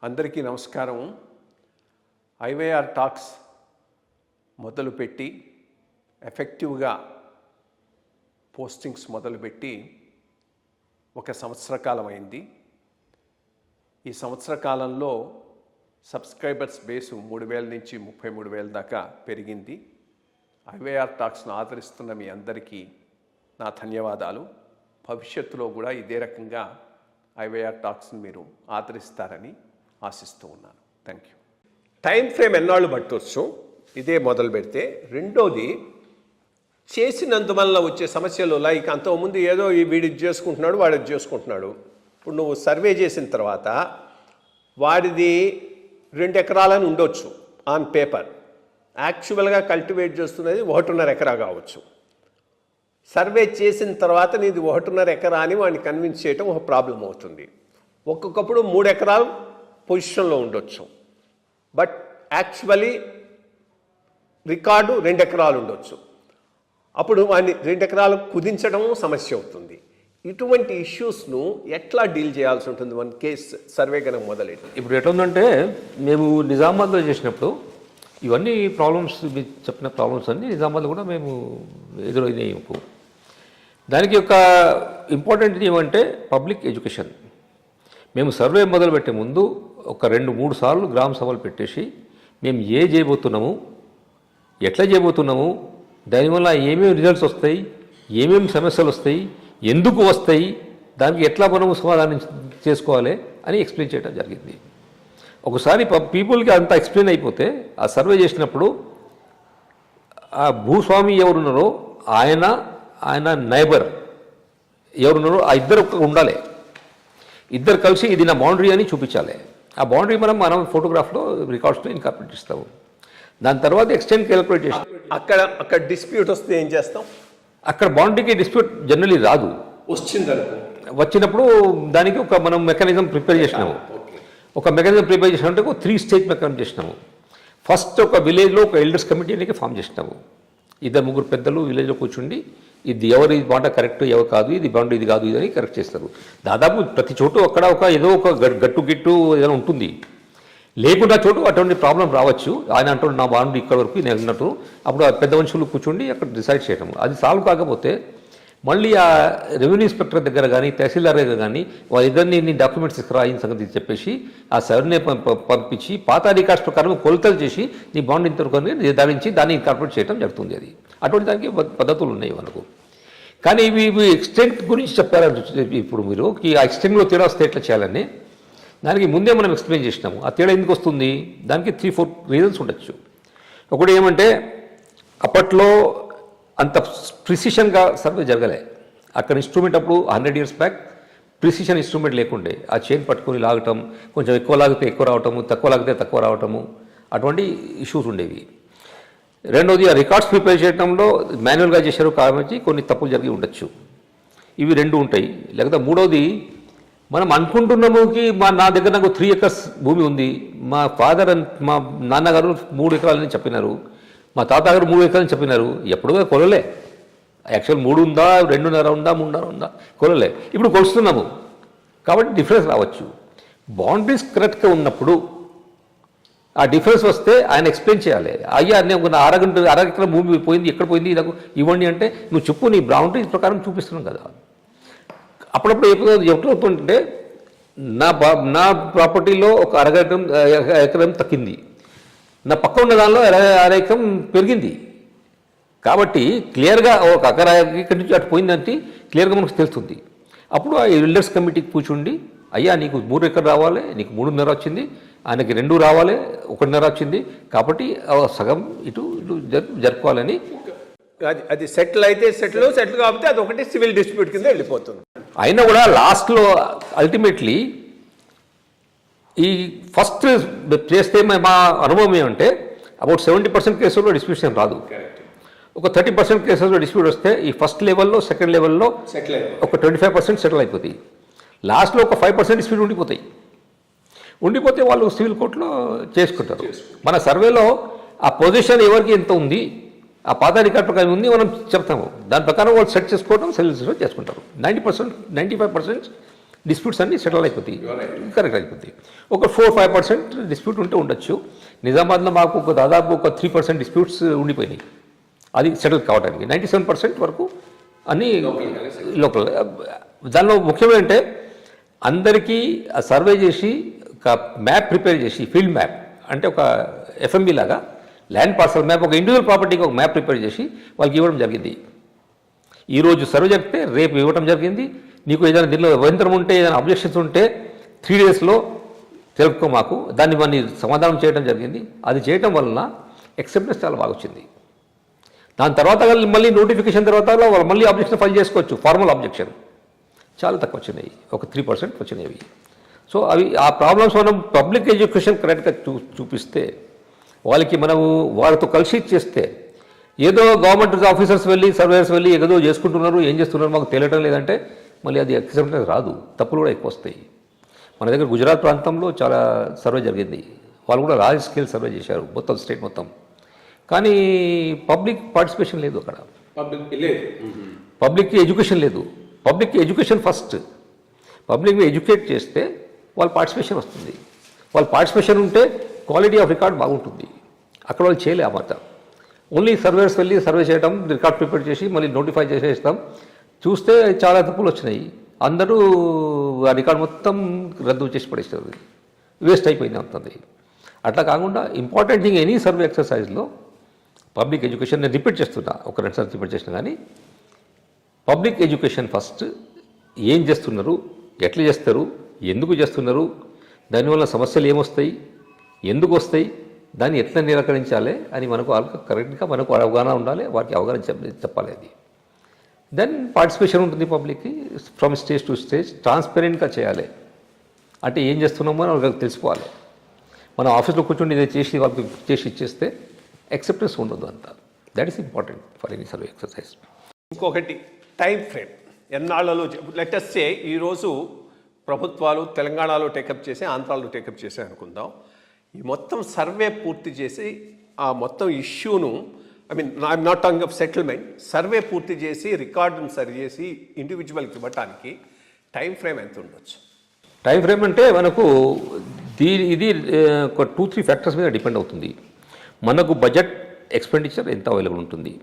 అందరికీ నమస్కారం. IYR talks మొదలుపెట్టి ఎఫెక్టివ్గా పోస్టింగ్స్ మొదలుపెట్టి ఒక సంవత్సర కాలం అయింది. ఈ సంవత్సర కాలంలో సబ్స్క్రైబర్స్ బేసు 3,000 నుంచి 33,000 దాకా పెరిగింది. ఐవైఆర్ టాక్స్ను ఆదరిస్తున్న మీ అందరికీ నా ధన్యవాదాలు. భవిష్యత్తులో కూడా ఇదే రకంగా ఐవైఆర్ టాక్స్ని మీరు ఆదరిస్తారని ఆశిస్తూ ఉన్నాను. Thank you. టైం ఫ్రేమ్ ఎన్నాళ్ళు పట్టవచ్చు, ఇదే మొదలు పెడితే. రెండోది, చేసినందువల్ల వచ్చే సమస్యలు, లైక్ అంతకుముందు ఏదో వీడి చేసుకుంటున్నాడు వాడు చేసుకుంటున్నాడు. ఇప్పుడు నువ్వు సర్వే చేసిన తర్వాత వాడిది 2 ఎకరాలని ఉండొచ్చు ఆన్ పేపర్, యాక్చువల్గా కల్టివేట్ చేస్తున్నది 1.5 ఎకరా కావచ్చు. సర్వే చేసిన తర్వాత నీది 1.5 ఎకరా అని వాడిని కన్విన్స్ చేయటం ఒక ప్రాబ్లం అవుతుంది. ఒక్కొక్కప్పుడు 3 ఎకరాలు పొజిషన్లో ఉండొచ్చు, బట్ యాక్చువల్లీ రికార్డు 2 ఎకరాలు ఉండొచ్చు. అప్పుడు వాడిని 2 ఎకరాలు కుదించడం సమస్య అవుతుంది. ఇటువంటి ఇష్యూస్ను ఎట్లా డీల్ చేయాల్సి ఉంటుంది మన కేస్ సర్వే కనుక మొదలెట్టి? ఇప్పుడు ఎట్లా ఉందంటే, మేము నిజామాబాద్లో చేసినప్పుడు ఇవన్నీ ప్రాబ్లమ్స్, మీరు చెప్పిన ప్రాబ్లమ్స్ అన్నీ నిజామాబాద్లో కూడా మేము ఎదురైనాయి. దానికి ఒక ఇంపార్టెంట్ ఏమంటే పబ్లిక్ ఎడ్యుకేషన్. మేము సర్వే మొదలుపెట్టే ముందు ఒక 2-3 సార్లు గ్రామ సభలు పెట్టేసి మేము చేయబోతున్నాము, ఎట్లా చేయబోతున్నాము, దానివల్ల ఏమేమి రిజల్ట్స్ వస్తాయి, ఏమేమి సమస్యలు వస్తాయి, ఎందుకు వస్తాయి, దానికి ఎట్లా మనము సమాధానం చేసుకోవాలి అని ఎక్స్ప్లెయిన్ చేయడం జరిగింది. ఒకసారి పీపుల్కి అంతా ఎక్స్ప్లెయిన్ అయిపోతే ఆ సర్వే చేసినప్పుడు ఆ భూస్వామి ఎవరున్నారో ఆయన నైబర్ ఎవరున్నారో ఆ ఇద్దరు ఉండాలి. ఇద్దరు కలిసి ఇది నా బౌండరీ అని చూపించాలి. ఆ బౌండరీ మనం ఫోటోగ్రాఫ్లో రికార్డ్స్లో ఇన్కార్పొరేట్ చేస్తాము. దాని తర్వాత ఎక్స్టెండ్ క్యాలిక్యులేట్ చేస్తాం. అక్కడ డిస్ప్యూట్ వస్తే ఏం చేస్తాం? అక్కడ బౌండరీకి డిస్ప్యూట్ జనరలీ రాదు. వచ్చినప్పుడు దానికి మనం మెకానిజం ప్రిపేర్ చేసినాము. ఒక మెకానిజం ప్రిపేర్ చేసినట్టు ఒక 3 స్టేజ్ మెకానిజం చేసినాము. ఫస్ట్ ఒక విలేజ్లో ఒక ఎల్డర్స్ కమిటీ అనేది ఫామ్ చేసినాము. 2-3 పెద్దలు విలేజ్లో కూర్చుండి ఇది ఎవరు ఇది బాండ కరెక్ట్, ఎవరు కాదు, ఇది బాండ ఇది కాదు, ఇది అని కరెక్ట్ చేస్తారు. దాదాపు ప్రతి చోటు అక్కడ ఏదో ఒక గట్టు ఏదైనా ఉంటుంది. లేకుండా చోటు అటువంటి ప్రాబ్లం రావచ్చు. ఆయన అంటాడు నా బాండ్ ఇక్కడ వరకు నేను అన్నట్టు. అప్పుడు ఆ పెద్ద మనుషులు కూర్చుండి అక్కడ డిసైడ్ చేయడం. అది సాల్వ్ కాకపోతే మళ్ళీ ఆ రెవెన్యూ ఇన్స్పెక్టర్ దగ్గర కానీ తహసీల్దార్ దగ్గర కానీ వాళ్ళిద్దరిని నీ డాక్యుమెంట్స్ తీసుకురా అయిన సంగతి చెప్పేసి ఆ సర్నే పంపించి పాత రికార్డ్స్ ప్రకారం కొలతలు చేసి నీ బాండ్ ఇంతవరకు నిర్ధారించి దాన్ని ఇన్కార్పొరేట్ చేయడం జరుగుతుంది. అది అటువంటి దానికి పద్ధతులు ఉన్నాయి మనకు. కానీ ఇవి ఎక్స్టెంట్ గురించి చెప్పారంటే ఇప్పుడు మీరు ఆ ఎక్స్టెంట్లో తేడా వస్తే ఎట్లా చేయాలని దానికి ముందే మనం ఎక్స్ప్లెయిన్ చేసినాము. ఆ తేడా ఎందుకు వస్తుంది, దానికి 3-4 రీజన్స్ ఉండొచ్చు. ఒకటి ఏమంటే, అప్పట్లో అంత ప్రిసిషన్గా సర్వే జరగలే. అక్కడ ఇన్స్ట్రుమెంట్ అప్పుడు 100 years బ్యాక్ ప్రిసిషన్ ఇన్స్ట్రుమెంట్ లేకుండే. ఆ చైన్ పట్టుకొని లాగటం, కొంచెం ఎక్కువ లాగితే ఎక్కువ రావటము, తక్కువ లాగితే తక్కువ రావటము, అటువంటి ఇష్యూస్ ఉండేవి. రెండోది, ఆ రికార్డ్స్ ప్రిపేర్ చేయడంలో మాన్యువల్గా చేశారు కాబట్టి కొన్ని తప్పులు జరిగి ఉండొచ్చు. ఇవి 2 ఉంటాయి. లేకపోతే మూడోది, మనం అనుకుంటున్నాముకి నా దగ్గర నాకు 3 acres భూమి ఉంది, మా ఫాదర్ మా నాన్నగారు 3 ఎకరాలని చెప్పినారు, మా తాతగారు 3 ఎకరాలని చెప్పినారు. ఎప్పుడో కొలలే. యాక్చువల్ 3 ఉందా, 2.5 ఉందా, 3.5 ఉందా, కొలలే. ఇప్పుడు కొలుస్తున్నాము కాబట్టి డిఫరెన్స్ రావచ్చు. బౌండరీస్ కరెక్ట్గా ఉన్నప్పుడు ఆ డిఫరెన్స్ వస్తే ఆయన ఎక్స్ప్లెయిన్ చేయాలి. అయ్యా నేను అర ఎకరం భూమి పోయింది, ఎక్కడ పోయింది, నాకు ఇవ్వండి అంటే నువ్వు చెప్పు, నీ బౌండరీస్ ప్రకారం చూపిస్తున్నాం కదా. అప్పుడప్పుడు ఎప్పుడవుతుంటే నా ప్రాపర్టీలో ఒక ఎకరం తగ్గింది, నా పక్క ఉన్న దానిలో 1/2 ఎకరం పెరిగింది. కాబట్టి క్లియర్గా ఒక ఎకరా ఇక్కడి నుంచి అటు పోయిందంటే క్లియర్గా మనకు తెలుస్తుంది. అప్పుడు ఆ ఎల్డర్స్ కమిటీకి కూర్చుండి, అయ్యా నీకు 3 ఎకరాలు రావాలి, నీకు 3.5 వచ్చింది, ఆయనకి 2 రావాలి, 1.5 వచ్చింది, కాబట్టి సగం ఇటు జరుపుకోవాలని. అది సెటిల్ అయితే సెటిల్ కాకపోతే అది ఒకటి సివిల్ డిస్ప్యూట్ కింద వెళ్ళిపోతుంది. అయినా కూడా లాస్ట్లో అల్టిమేట్లీ ఈ ఫస్ట్ చేస్తే మా అనుభవం ఏమంటే అబౌట్ 70% కేసుల్లో డిస్ప్యూషన్ రాదు. ఒక 30% కేసుల్లో డిస్ప్యూట్ వస్తే ఈ ఫస్ట్ లెవెల్లో, సెకండ్ లెవెల్లో ఒక 25% సెటిల్ అయిపోతాయి. లాస్ట్లో ఒక 5% డిస్ప్యూట్ ఉండిపోతే వాళ్ళు సివిల్ కోర్టులో చేసుకుంటారు. మన సర్వేలో ఆ పొజిషన్ ఎవరికి ఎంత ఉంది, ఆ పాత రికార్డ్ ప్రకారం ఉంది మనం చెప్తాము. దాని ప్రకారం వాళ్ళు సెట్ చేసుకోవడం సెల్స్లో చేసుకుంటారు. 90%, 95% డిస్ప్యూట్స్ అన్నీ సెటిల్ అయిపోతాయి, కరెక్ట్ అయిపోతాయి. ఒక 4-5% డిస్ప్యూట్ ఉంటే ఉండొచ్చు. నిజామాబాద్లో మాకు ఒక దాదాపు ఒక 3% డిస్ప్యూట్స్ ఉండిపోయినాయి, అది సెటిల్ కావడానికి. 97% వరకు అన్నీ లోకల్. దానిలో ముఖ్యమంటే అందరికీ సర్వే చేసి ఒక మ్యాప్ ప్రిపేర్ చేసి, ఫీల్డ్ మ్యాప్ అంటే ఒక ఎఫ్ఎంబి లాగా ల్యాండ్ పార్సల్ మ్యాప్, ఒక ఇండివిజువల్ ప్రాపర్టీకి ఒక మ్యాప్ ప్రిపేర్ చేసి వాళ్ళకి ఇవ్వడం జరిగింది. ఈరోజు సర్వే చెప్తే రేపు ఇవ్వడం జరిగింది. నీకు ఏదైనా దీనిలో అభ్యంతరం ఉంటే, ఏదైనా అబ్జెక్షన్స్ ఉంటే 3 daysలో తెలుపుకో మాకు, దాన్ని మన సమాధానం చేయడం జరిగింది. అది చేయడం వలన ఎక్సెప్టెన్స్ చాలా బాగా వచ్చింది. దాని తర్వాత మళ్ళీ నోటిఫికేషన్ తర్వాత వాళ్ళు మళ్ళీ అబ్జెక్షన్ ఫైల్ చేసుకోవచ్చు, ఫార్మల్ అబ్జెక్షన్ చాలా తక్కువ వచ్చినాయి, ఒక 3% వచ్చినాయి. సో అవి ఆ ప్రాబ్లమ్స్ మనం పబ్లిక్ ఎడ్యుకేషన్ కరెక్ట్గా చూపిస్తే, వాళ్ళకి మనము వాళ్ళతో కలిసి చేస్తే, ఏదో గవర్నమెంట్ ఆఫీసర్స్ వెళ్ళి సర్వేయర్స్ వెళ్ళి ఏదో చేసుకుంటున్నారు, ఏం చేస్తున్నారు మాకు తెలియటం లేదంటే మళ్ళీ అది ఎక్సెప్టెన్స్ రాదు, తప్పులు కూడా ఎక్కువ వస్తాయి. మన దగ్గర గుజరాత్ ప్రాంతంలో చాలా సర్వే జరిగింది, వాళ్ళు కూడా లార్జ్ స్కేల్ సర్వే చేశారు మొత్తం స్టేట్ మొత్తం, కానీ పబ్లిక్ పార్టిసిపేషన్ లేదు అక్కడ, పబ్లిక్ ఎడ్యుకేషన్ లేదు. పబ్లిక్ ఎడ్యుకేషన్ ఫస్ట్, పబ్లిక్ని ఎడ్యుకేట్ చేస్తే వాళ్ళ పార్టిసిపేషన్ వస్తుంది. వాళ్ళ పార్టిసిపేషన్ ఉంటే క్వాలిటీ ఆఫ్ రికార్డ్ బాగుంటుంది. అక్కడ వాళ్ళు చేయలే ఆ మాట, ఓన్లీ సర్వేర్స్ వెళ్ళి సర్వే చేయడం, రికార్డ్ ప్రిపేర్ చేసి మళ్ళీ నోటిఫై చేసేస్తాం. చూస్తే చాలా తప్పులు వచ్చినాయి, అందరూ ఆ రికార్డ్ మొత్తం రద్దు చేసి పడేస్తారు, వేస్ట్ అయిపోయింది అవుతుంది. అట్లా కాకుండా ఇంపార్టెంట్ థింగ్ ఎనీ సర్వే ఎక్సర్సైజ్లో పబ్లిక్ ఎడ్యుకేషన్, నేను రిపీట్ చేస్తున్నా, ఒక 2 సార్లు రిపీట్ చేసిన, కానీ పబ్లిక్ ఎడ్యుకేషన్ ఫస్ట్. ఏం చేస్తున్నారు, ఎట్లా చేస్తారు, ఎందుకు చేస్తున్నారు, దానివల్ల సమస్యలు ఏమొస్తాయి, ఎందుకు వస్తాయి, దాన్ని ఎట్లా నిరాకరించాలి అని మనకు కరెక్ట్గా మనకు అవగాహన ఉండాలి, వారికి అవగాహన చెప్పాలి. అది దెన్ పార్టిసిపేషన్ ఉంటుంది పబ్లిక్కి, ఫ్రమ్ స్టేజ్ టు స్టేజ్ ట్రాన్స్పరెంట్గా చేయాలి. అంటే ఏం చేస్తున్నామో అని వాళ్ళకి తెలిసిపోవాలి. మనం ఆఫీస్లో కూర్చొని ఇది చేసి వాళ్ళకి చేసి ఇచ్చేస్తే ఎక్సెప్టెన్స్ ఉండదు అంతా. That is important for any survey exercise. ఇంకొకటి టైం ఫ్రేమ్, ఎన్నాళ్లలో లెటెస్ట్ సే ఈరోజు ప్రభుత్వాలు తెలంగాణలో టేకప్ చేసి ఆంధ్రాలో టేకప్ చేసి అనుకుందాం, ఈ మొత్తం సర్వే పూర్తి చేసి ఆ మొత్తం ఇష్యూను, I mean I'm not talking of settlement, survey పూర్తి చేసి రికార్డును సరిచేసి ఇండివిజువల్కి ఇవ్వటానికి టైం ఫ్రేమ్ ఎంత ఉండొచ్చు? టైం ఫ్రేమ్ అంటే మనకు ఇది ఒక 2-3 ఫ్యాక్టర్స్ మీద డిపెండ్ అవుతుంది. మనకు బడ్జెట్ ఎక్స్పెండిచర్ ఎంత అవైలబుల్ ఉంటుంది,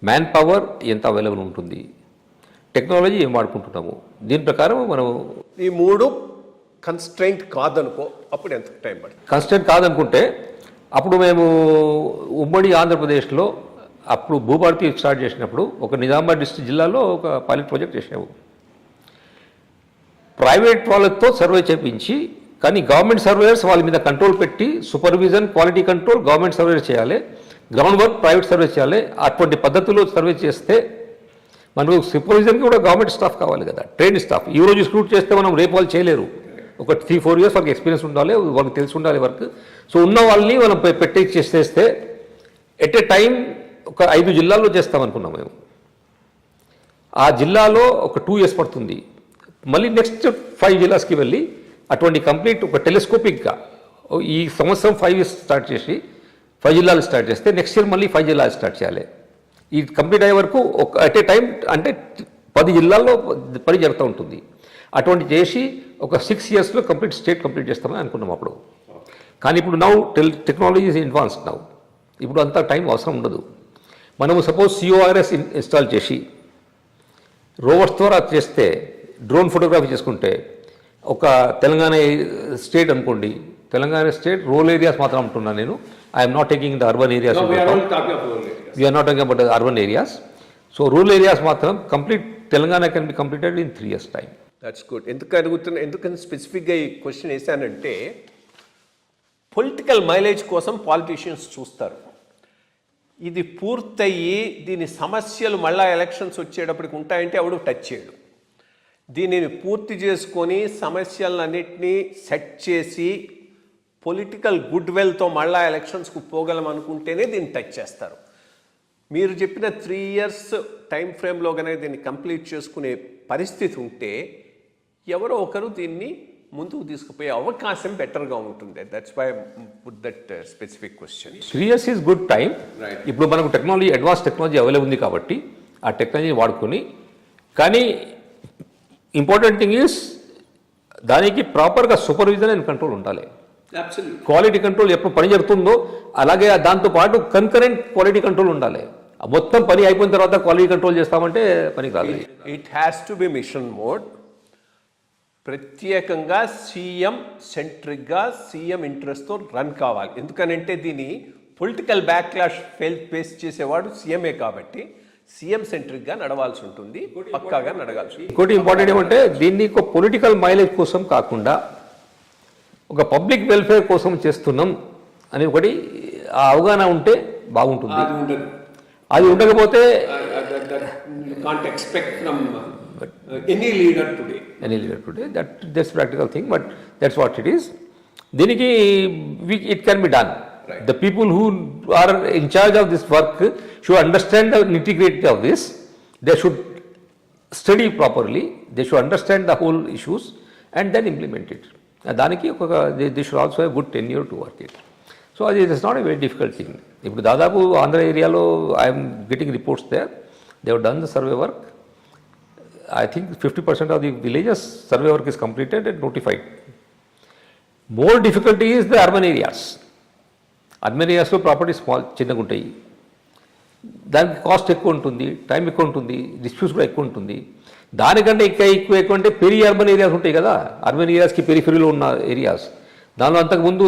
మ్యాన్ పవర్ ఎంత అవైలబుల్ ఉంటుంది, టెక్నాలజీ ఏం వాడుకుంటున్నాము, దీని ప్రకారం మనం ఈ 3 కన్స్ట్రెయింట్ కాదనుకో, అప్పుడు ఎంత టైం పడుతుంది? కన్స్టెంట్ కాదనుకుంటే అప్పుడు మేము ఉమ్మడి ఆంధ్రప్రదేశ్లో అప్పుడు భూభారతి స్టార్ట్ చేసినప్పుడు ఒక నిజామాబాద్ డిస్ట్రిక్ట్ జిల్లాలో ఒక పైలట్ ప్రాజెక్ట్ చేసాము. ప్రైవేట్ వాళ్ళతో సర్వే చేయించి, కానీ గవర్నమెంట్ సర్వేయర్స్ వాళ్ళ మీద కంట్రోల్ పెట్టి, supervision, quality control government surveyor చేయాలి, గ్రౌండ్ వర్క్ ప్రైవేట్ సర్వే చేయాలి. అటువంటి పద్ధతిలో సర్వే చేస్తే మనకు సూపర్విజన్కి కూడా గవర్నమెంట్ స్టాఫ్ కావాలి కదా, ట్రైన్ స్టాఫ్. ఈ రోజు స్క్రూట్ చేస్తే మనం రేపు వాళ్ళు చేయలేరు, ఒక 3-4 years వాళ్ళకి ఎక్స్పీరియన్స్ ఉండాలి, వాళ్ళకి తెలిసి ఉండాలి వర్క్. సో ఉన్న వాళ్ళని మనం పెట్టి చేసేస్తే ఎట్ ఏ టైం ఒక 5 జిల్లాల్లో చేస్తామనుకున్నాం మేము. ఆ జిల్లాలో ఒక 2 years పడుతుంది. మళ్ళీ నెక్స్ట్ 5 జిల్లాస్కి వెళ్ళి అటువంటి కంప్లీట్ ఒక టెలిస్కోపిక్గా ఈ సంవత్సరం 5 years స్టార్ట్ చేసి 5 జిల్లాలు స్టార్ట్ చేస్తే నెక్స్ట్ ఇయర్ మళ్ళీ 5 జిల్లాలు స్టార్ట్ చేయాలి. ఈ కంప్లీట్ అయ్యే వరకు ఒక అట్ ఏ టైం అంటే 10 జిల్లాల్లో పని జరుగుతూ ఉంటుంది. అటువంటి చేసి ఒక 6 yearsలో కంప్లీట్ స్టేట్ కంప్లీట్ చేస్తామని అనుకున్నాం అప్పుడు. కానీ ఇప్పుడు now technology is advanced now, ఇప్పుడు అంత టైం అవసరం ఉండదు. మనము సపోజ్ CORS ఇన్స్టాల్ చేసి రోవర్స్ ద్వారా చేస్తే, డ్రోన్ ఫోటోగ్రఫీ చేసుకుంటే, ఒక తెలంగాణ స్టేట్ అనుకోండి, తెలంగాణ స్టేట్ రూరల్ ఏరియాస్ మాత్రం అంటున్నాను నేను, I'm not taking the urban areas, we're not talking about urban areas. So rural areas మాత్రం complete Telangana can be completed in 3 years time. That's good. ఎందుకని స్పెసిఫిక్గా ఈ క్వశ్చన్ వేసానంటే, పొలిటికల్ మైలేజ్ కోసం పాలిటీషియన్స్ చూస్తారు. ఇది పూర్తయ్యి దీని సమస్యలు మళ్ళీ ఎలక్షన్స్ వచ్చేటప్పటికి ఉంటాయంటే ఎవడు టచ్ చేయడు. దీనిని పూర్తి చేసుకొని సమస్యలన్నింటినీ సెట్ చేసి పొలిటికల్ గుడ్ విల్తో మళ్ళీ ఎలక్షన్స్కు పోగలం అనుకుంటేనే దీన్ని టచ్ చేస్తారు. మీరు చెప్పిన 3 years టైం ఫ్రేమ్లో కనుక దీన్ని కంప్లీట్ చేసుకునే పరిస్థితి ఉంటే ఎవరో ఒకరు దీన్ని ముందుకు తీసుకుపోయే అవకాశం బెటర్గా ఉంటుంది. That's why put that specific question. 3 years is good time. ఇప్పుడు మనకు టెక్నాలజీ, అడ్వాన్స్ టెక్నాలజీ అవైలబుల్ ఉంది కాబట్టి ఆ టెక్నాలజీ వాడుకొని, కానీ ఇంపార్టెంట్ థింగ్ ఈజ్ దానికి ప్రాపర్గా సూపర్విజన్ అండ్ కంట్రోల్ ఉండాలి. అబ్సల్యూట్. క్వాలిటీ కంట్రోల్ ఎప్పుడు పని జరుగుతుందో అలాగే దాంతోపాటు కన్కరెంట్ క్వాలిటీ కంట్రోల్ ఉండాలి. మొత్తం పని అయిపోయిన తర్వాత క్వాలిటీ కంట్రోల్ చేస్తామంటే పనికి రాదు. It has to be mission mode. ప్రత్యేకంగా సీఎం సెంట్రిక్గా సీఎం ఇంట్రెస్ట్తో రన్ కావాలి. ఎందుకనంటే దీన్ని పొలిటికల్ బ్యాక్లాష్ ఫేస్ చేసేవాడు సీఎంఏ కాబట్టి సీఎం సెంట్రిక్గా నడవాల్సి ఉంటుంది, పక్కాగా నడగాల్సి ఉంటుంది. ఇంకోటి ఇంపార్టెంట్ ఏమంటే దీన్ని ఒక పొలిటికల్ మైలేజ్ కోసం కాకుండా ఒక పబ్లిక్ వెల్ఫేర్ కోసం చేస్తున్నాం అని ఒకటి ఆ అవగాహన ఉంటే బాగుంటుంది. అది ఉండకపోతే can't expect from any leader today. That's practical thing, but that's what it is. దీనికి it can be done. Right. The people who are in charge of this work should understand the nitty-gritty of this. They should study properly. They should understand the whole issues and then implement it. దానికి they should also have good tenure to work it. So it is not a very difficult thing. ఇప్పుడు దాదాపు ఆంధ్ర ఏరియాలో I'm getting reports there. They have done the survey work. I think 50% of the villages survey work is completed and notified. More difficulty is the urban areas. Urban areas లో property చిన్నగా ఉంటాయి, దానికి cost ఎక్కువ ఉంటుంది, time ఎక్కువ ఉంటుంది, disputes కూడా ఎక్కువ ఉంటుంది. దానికంటే ఎక్కువ అంటే పెరి అర్బన్ ఏరియాస్ ఉంటాయి కదా, అర్బన్ ఏరియాస్కి పెరిఫెరీలో ఉన్న ఏరియాస్. దానిలో అంతకుముందు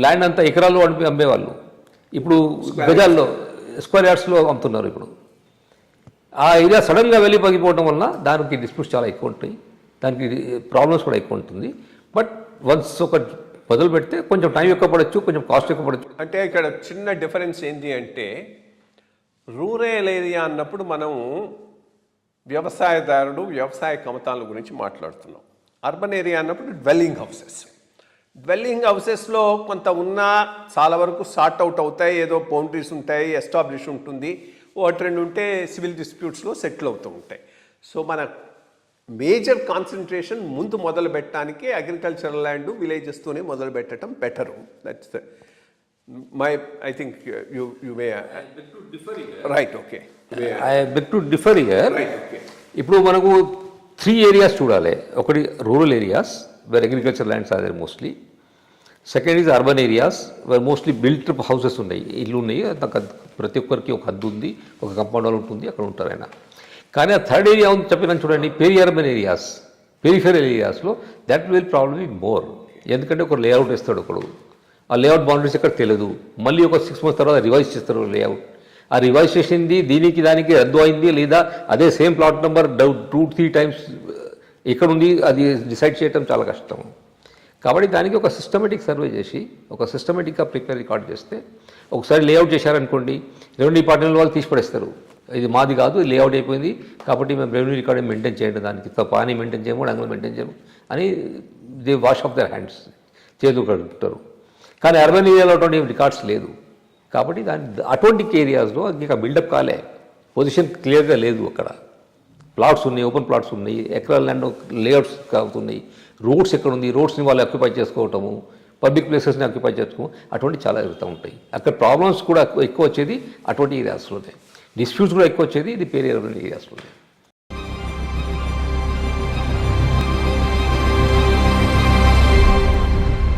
ల్యాండ్ అంతా ఎకరాల్లో అమ్మేవాళ్ళు, ఇప్పుడు గజాల్లో స్క్వేర్ యార్డ్స్లో అమ్ముతున్నారు. ఇప్పుడు ఆ ఏరియా సడన్గా వెళ్ళి పగిపోవడం వల్ల దానికి డిస్ప్యూట్స్ చాలా ఎక్కువ ఉంటాయి, దానికి ప్రాబ్లమ్స్ కూడా ఎక్కువ ఉంటుంది. బట్ వన్స్ ఒక మొదలు పెడితే కొంచెం టైం ఎక్కువ పడవచ్చు, కొంచెం కాస్ట్ ఎక్కువ పడవచ్చు. అంటే ఇక్కడ చిన్న డిఫరెన్స్ ఏంటి అంటే రూరల్ ఏరియా అన్నప్పుడు మనం వ్యవసాయదారుడు వ్యవసాయ కమతాల గురించి మాట్లాడుతున్నాం. అర్బన్ ఏరియా అన్నప్పుడు డ్వెల్లింగ్ హౌసెస్లో కొంత ఉన్నా చాలా వరకు సార్ట్ అవుట్ అవుతాయి, ఏదో బౌండరీస్ ఉంటాయి, ఎస్టాబ్లిష్ ఉంటుంది, ఒకటి రెండు ఉంటే సివిల్ డిస్ప్యూట్స్లో సెటిల్ అవుతూ ఉంటాయి. సో మన మేజర్ కాన్సన్ట్రేషన్ ముందు మొదలు పెట్టడానికి అగ్రికల్చరల్ ల్యాండ్ విలేజెస్తోనే మొదలు పెట్టడం better. That's I think you may right, okay. I beg to differ here. Right, okay. ఇప్పుడు మనకు 3 ఏరియాస్ చూడాలి. ఒకటి rural areas where agriculture lands are there mostly. Second is urban areas where mostly built houses ఉన్నాయి, ఇల్లు ఉన్నాయి, ప్రతి ఒక్కరికి ఒక హద్దు ఉంది, ఒక కంపౌండ్ వాల్ ఉంటుంది, అక్కడ ఉంటారు ఆయన. కానీ ఆ థర్డ్ ఏరియా ఉంది చెప్పినాను చూడండి, పెరి అర్బన్ ఏరియాస్, పెరిఫెరల్ ఏరియాస్లో దట్ విల్ ప్రాబ్లమ్ మోర్. ఎందుకంటే ఒక లేఅవుట్ ఇస్తాడు ఒకడు, ఆ లేఅవుట్ బౌండరీస్ ఎక్కడ తెలియదు, మళ్ళీ ఒక 6 months తర్వాత రివైజ్ చేస్తారు లేఅవుట్. ఆ రివైజ్ చేసింది దీనికి దానికి రద్దు అయింది లేదా అదే సేమ్ ప్లాట్ నెంబర్ 2-3 times ఎక్కడుంది అది డిసైడ్ చేయడం చాలా కష్టం. కాబట్టి దానికి ఒక సిస్టమేటిక్ సర్వే చేసి ఒక సిస్టమేటిక్గా ప్రిపేర్ రికార్డ్ చేస్తే, ఒకసారి లేఅవుట్ చేశారనుకోండి, రెవెన్యూ డిపార్ట్మెంట్ వాళ్ళు తీసి పడేస్తారు, ఇది మాది కాదు, లేఅవుట్ అయిపోయింది కాబట్టి మేము రెవెన్యూ రికార్డ్ మెయింటైన్ చేయండి, దానికి పానీ మెయింటైన్ చేయము, డంగులు మెయింటైన్ చేయము అని they wash of their hands, చేతులు కడుగుతారు. కానీ అర్బన్ ఏరియాలో అటువంటి రికార్డ్స్ లేదు. కాబట్టి అటువంటి ఏరియాస్లో ఇంకా బిల్డప్ కాలే, పొజిషన్ క్లియర్గా లేదు, అక్కడ ప్లాట్స్ ఉన్నాయి, ఓపెన్ ప్లాట్స్ ఉన్నాయి, ఎకరాల ల్యాండ్ లేఅవుట్స్ అవుతున్నాయి, రోడ్స్ ఎక్కడ ఉంది, రోడ్స్ని వాళ్ళు ఆక్యుపై చేసుకోవటము, పబ్లిక్ ప్లేసెస్ని ఆక్యుపై చేసుకోవడం, అటువంటి చాలా జరుగుతూ ఉంటాయి. అక్కడ ప్రాబ్లమ్స్ కూడా ఎక్కువ వచ్చేది అటువంటి ఏరియాస్లోనే, డిస్ప్యూట్స్ కూడా ఎక్కువ వచ్చేది ఇది పెరి అర్బన్ ఏరియాస్లోనే.